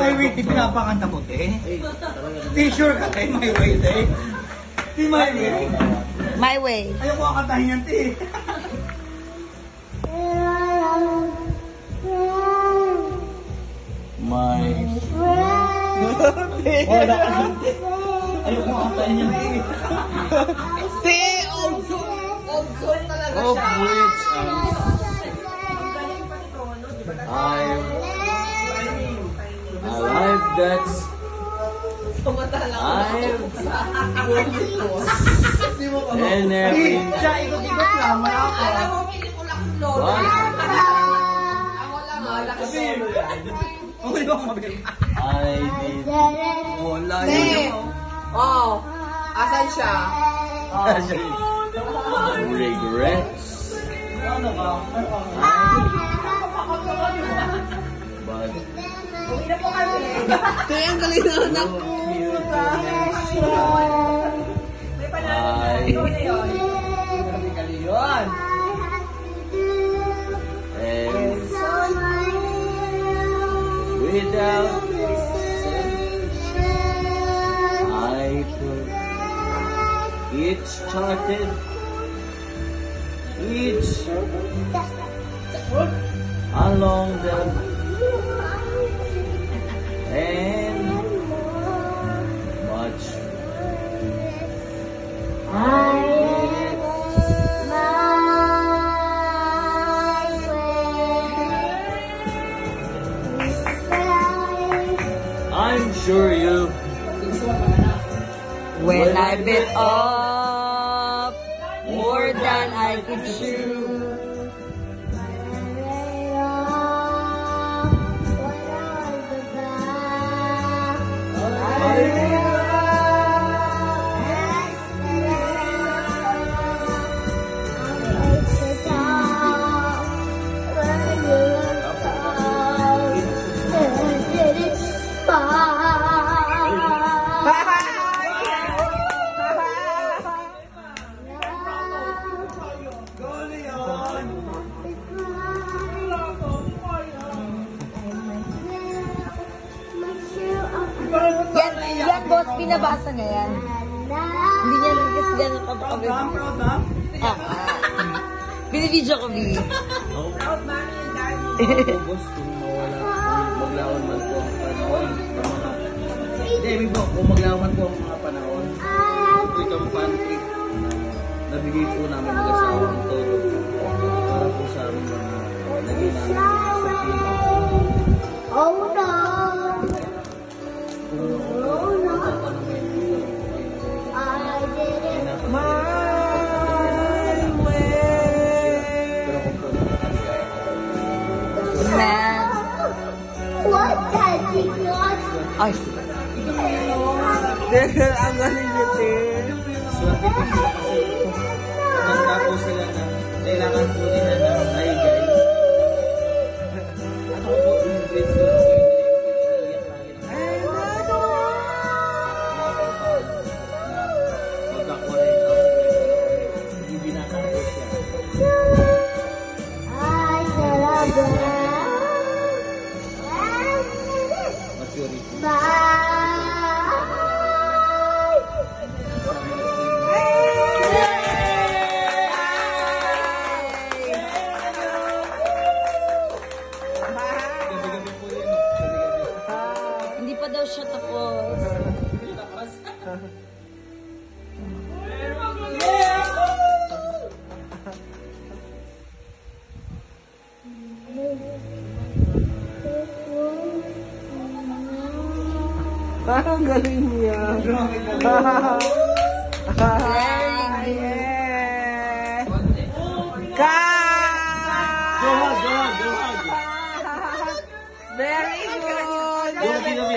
my way, di pinapakanta mo, te. T-shirt ka, te, my way, te. Di my way. My way. Ayaw ko kakantahin yan, te. My friend. Wala ka lang, te. Ayaw ko kakantahin yan, te. Te, old school. Old school talaga siya. Of which a life that's and every Siya, ikot-ikot lang, wala ako. Alam mo, pinipulak lolo. What? Ako lang, malaki solo yan. Okay ba kung mabili? I did Wala Te. yun. Oh, asan siya? regrets, Ano ba? but Te, ang galing na anak ko. and without I could each charted each along the and much I'm sure you When I bit off more than I could chew. Yan, boss, pinabasa niya yan. Hindi niya lang kasi ganun kabakabit. Program? Binibidyo ko, B. August kung mawala, kung maglawan man po ang panahon sa mga David po, kung maglawan man po ang mga panahon, ito ang pantry na nabigay po namin mag-asawa ang todo para po sa aming mga naging namin sa piling. Oh no! Kung tatanungin po kayo I did it My way. pero kung po nakakasaya, Man. What has he got? Ay. Ang galing niya, te. swerte po sila kasi nagka po sila na kailangan po nila ng ay guys. Ako po, yung grade ko lang po yung iiyak lagi ng pagkakuha rin ako yung binata po siya. I celebrate. Maturity. Bye. Gabi-gabi po yun. Gabi-gabi. Hindi pa daw siya tapos. Parang galing niya. Very good. Go hug, go hug, go hug. Very good. Go hug,